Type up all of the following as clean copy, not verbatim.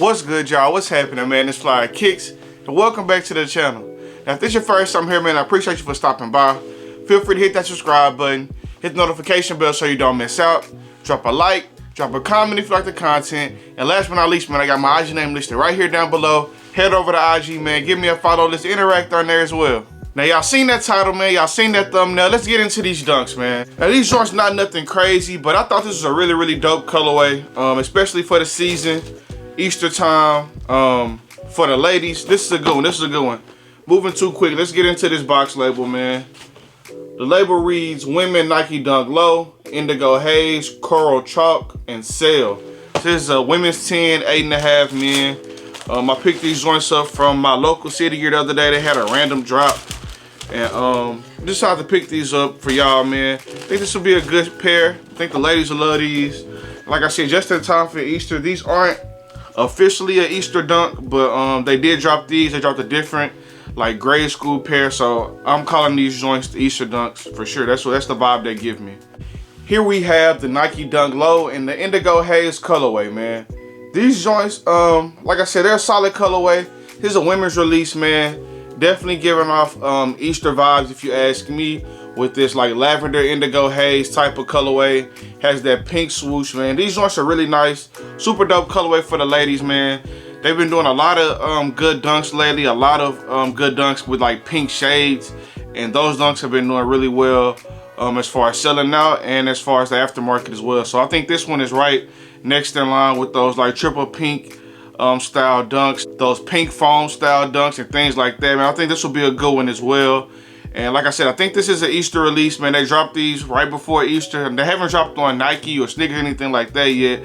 What's good, y'all? What's happening, man? It's FLYEERRKicks, and welcome back to the channel. Now, if this is your first time here, man, I appreciate you for stopping by. Feel free to hit that subscribe button, hit the notification bell so you don't miss out. Drop a like, drop a comment if you like the content, and last but not least, man, I got my IG name listed right here down below. Head over to IG, man, give me a follow. Let's interact on there as well. Now, y'all seen that title, man. Y'all seen that thumbnail. Let's get into these dunks, man. Now, these joints not nothing crazy, but I thought this was a really dope colorway, especially for the season, Easter time, for the ladies. This is a good one. This is a good one. Moving too quick. Let's get into this box label, man. The label reads Women Nike Dunk Low, Indigo Haze, Coral Chalk, and Sail. This is a women's 10, 8.5 men. I picked these joints up from my local city gear the other day. They had a random drop. And just had to pick these up for y'all, man. I think this will be a good pair. I think the ladies will love these. Like I said, just in time for Easter. These aren't officially an Easter dunk, but they did drop these. They dropped a different, like, grade school pair. So I'm calling these joints the Easter dunks for sure. That's the vibe they give me. Here we have the Nike Dunk Low in the Indigo Haze colorway, man. These joints, like I said, they're a solid colorway. Here's a women's release, man. Definitely giving off Easter vibes, if you ask me, with this like lavender indigo haze type of colorway. Has that pink swoosh, man. These joints are really nice. Super dope colorway for the ladies, man. They've been doing a lot of good dunks lately. A lot of good dunks with like pink shades, and those dunks have been doing really well as far as selling out and as far as the aftermarket as well. So I think this one is right next in line with those like triple pink style dunks, those pink foam style dunks and things like that, man. I think this will be a good one as well. And like I said, I think this is an Easter release, man. They dropped these right before Easter. They haven't dropped on Nike or sneakers or anything like that yet,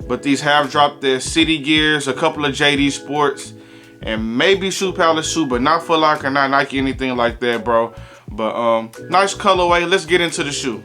but these have dropped their City Gears, a couple of JD Sports, and maybe Shoe Palace shoe, but not Foot Locker, not Nike, anything like that, bro. But nice colorway. Let's get into the shoe.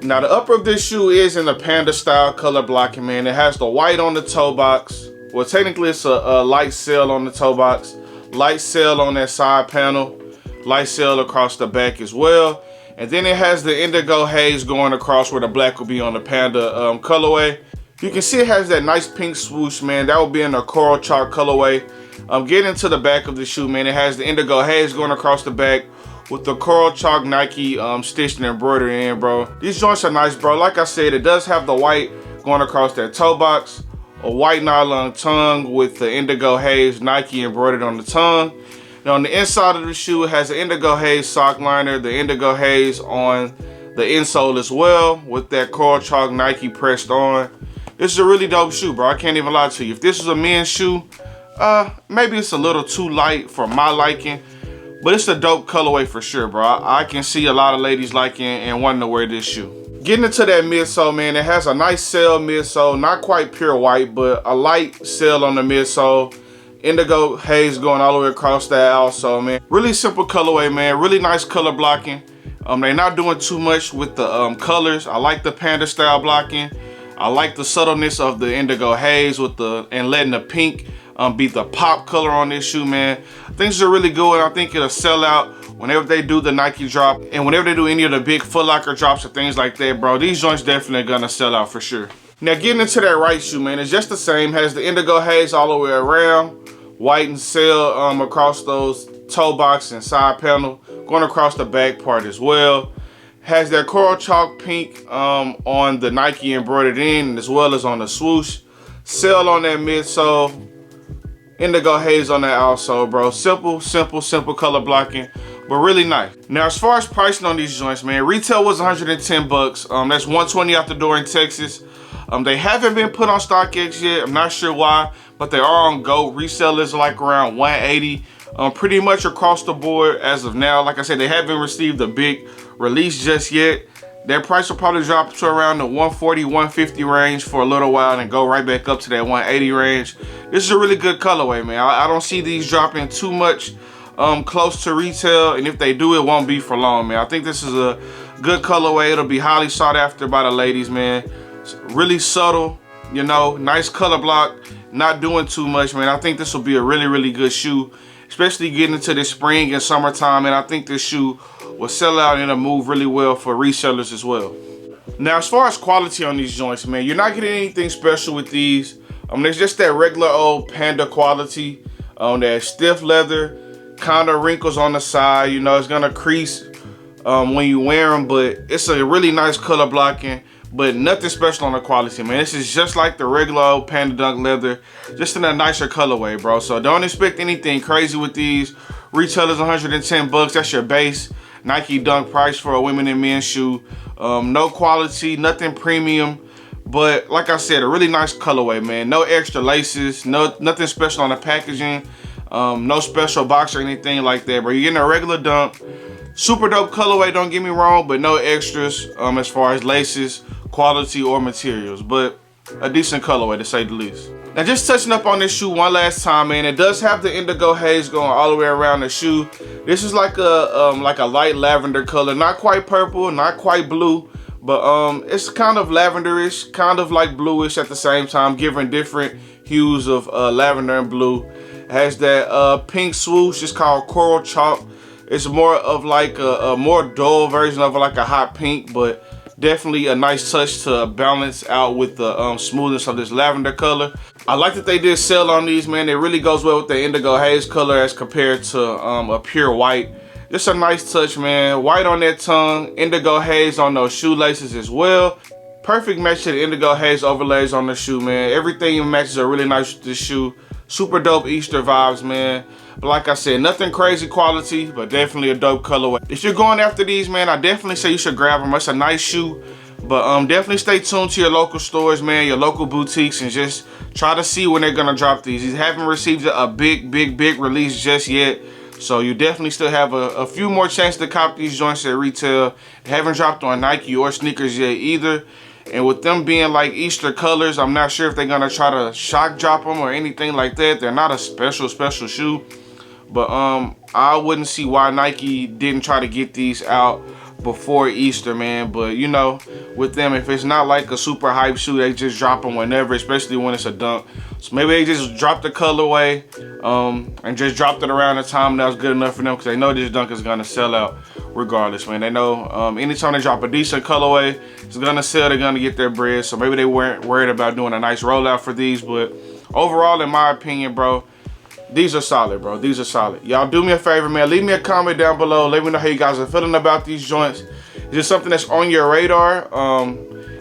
Now, the upper of this shoe is in the panda style color blocking, man. It has the white on the toe box. Well, technically it's a light sail on the toe box, light sail on that side panel, light sail across the back as well. And then it has the indigo haze going across where the black will be on the panda colorway. You can see it has that nice pink swoosh, man. That will be in the coral chalk colorway. Getting into the back of the shoe, man, it has the indigo haze going across the back with the coral chalk Nike stitched and embroidered in, bro. These joints are nice, bro. Like I said, it does have the white going across that toe box, a white nylon tongue with the indigo haze Nike embroidered on the tongue. Now on the inside of the shoe, it has the indigo haze sock liner, the indigo haze on the insole as well, with that coral chalk Nike pressed on. This is a really dope shoe, bro. I can't even lie to you. If this was a men's shoe, maybe it's a little too light for my liking, but it's a dope colorway for sure, bro. I can see a lot of ladies liking and wanting to wear this shoe. Getting into that midsole, man, it has a nice sail midsole, not quite pure white, but a light sail on the midsole. Indigo haze going all the way across that outsole, man. Really simple colorway, man. Really nice color blocking. They're not doing too much with the colors. I like the panda style blocking. I like the subtleness of the indigo haze with and letting the pink be the pop color on this shoe, man. I think it's a really good one. I think it'll sell out whenever they do the Nike drop, and whenever they do any of the big Foot Locker drops or things like that, bro. These joints definitely gonna sell out for sure. Now, getting into that right shoe, man, it's just the same. Has the indigo haze all the way around, white and sail across those toe box and side panel, going across the back part as well. Has that coral chalk pink on the Nike embroidered in, as well as on the swoosh. Sail on that midsole, indigo haze on that outsole, bro. Simple color blocking, but really nice. Now, as far as pricing on these joints, man, retail was 110 bucks. That's 120 out the door in Texas. They haven't been put on StockX yet. I'm not sure why, but they are on GOAT. Resellers like around 180, pretty much across the board as of now. Like I said, they haven't received a big release just yet. Their price will probably drop to around the 140, 150 range for a little while and go right back up to that 180 range. This is a really good colorway, man. I don't see these dropping too much close to retail, and if they do, it won't be for long, man. I think this is a good colorway. It'll be highly sought after by the ladies, man. It's really subtle, you know, nice color block, not doing too much, man. I think this will be a really good shoe, especially getting into the spring and summertime, and I think this shoe will sell out and it'll move really well for resellers as well. Now, as far as quality on these joints, man, you're not getting anything special with these. It's just that regular old Panda quality. That stiff leather, kind of wrinkles on the side. You know, it's gonna crease when you wear them, but it's a really nice color blocking. But nothing special on the quality, man. This is just like the regular old Panda Dunk leather, just in a nicer colorway, bro. So don't expect anything crazy with these. Retail is 110 bucks. That's your base Nike Dunk price for a women and men's shoe. No quality, nothing premium. But like I said, a really nice colorway, man. No extra laces, nothing special on the packaging. No special box or anything like that, bro. You're getting a regular Dunk. Super dope colorway, don't get me wrong, but no extras as far as laces, quality, or materials. But a decent colorway, to say the least. Now, just touching up on this shoe one last time, man. It does have the Indigo Haze going all the way around the shoe. This is like a light lavender color, not quite purple, not quite blue, but it's kind of lavenderish, kind of like bluish at the same time, giving different hues of lavender and blue. It has that pink swoosh. It's called Coral Chalk. It's more of like a more dull version of like a hot pink, but definitely a nice touch to balance out with the smoothness of this lavender color. I like that they did sell on these, man. It really goes well with the Indigo Haze color as compared to a pure white. Just a nice touch, man. White on that tongue, Indigo Haze on those shoelaces as well. Perfect match to the Indigo Haze overlays on the shoe, man. Everything matches are really nice with this shoe. Super dope Easter vibes, man. But like I said, nothing crazy quality, but definitely a dope colorway. If you're going after these, man, I definitely say you should grab them. It's a nice shoe. But definitely stay tuned to your local stores, man, your local boutiques, and just try to see when they're gonna drop these. These haven't received a big release just yet. So you definitely still have a few more chances to cop these joints at retail. They haven't dropped on Nike or sneakers yet either. And with them being like Easter colors, I'm not sure if they're gonna try to shock drop them or anything like that. They're not a special shoe. But I wouldn't see why Nike didn't try to get these out before Easter, man. But you know, with them, if it's not like a super hype shoe, they just drop them whenever, especially when it's a Dunk. So maybe they just dropped the colorway and just dropped it around the time that was good enough for them, because they know this Dunk is gonna sell out regardless, man. They know anytime they drop a decent colorway, it's gonna sell, they're gonna get their bread. So maybe they weren't worried about doing a nice rollout for these. But overall, in my opinion, bro, these are solid, bro. These are solid. Y'all do me a favor, man. Leave me a comment down below. Let me know how you guys are feeling about these joints. Is this something that's on your radar?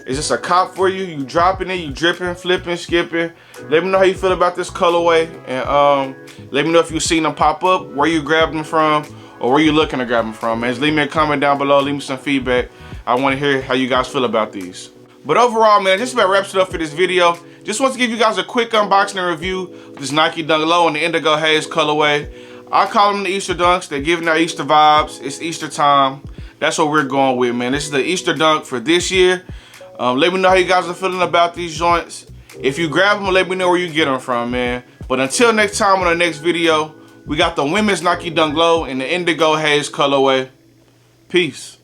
Is this a cop for you? You dropping it? You dripping, flipping, skipping? Let me know how you feel about this colorway. And let me know if you've seen them pop up, where you grabbed them from, or where you looking to grab them from, man. Just leave me a comment down below. Leave me some feedback. I want to hear how you guys feel about these. But overall, man, just about wraps it up for this video. Just want to give you guys a quick unboxing and review of this Nike Dunk Low and the Indigo Haze colorway. I call them the Easter Dunks. They're giving out Easter vibes. It's Easter time. That's what we're going with, man. This is the Easter Dunk for this year. Let me know how you guys are feeling about these joints. If you grab them, let me know where you get them from, man. But until next time on the next video, we got the women's Nike Dunk Low and the Indigo Haze colorway. Peace.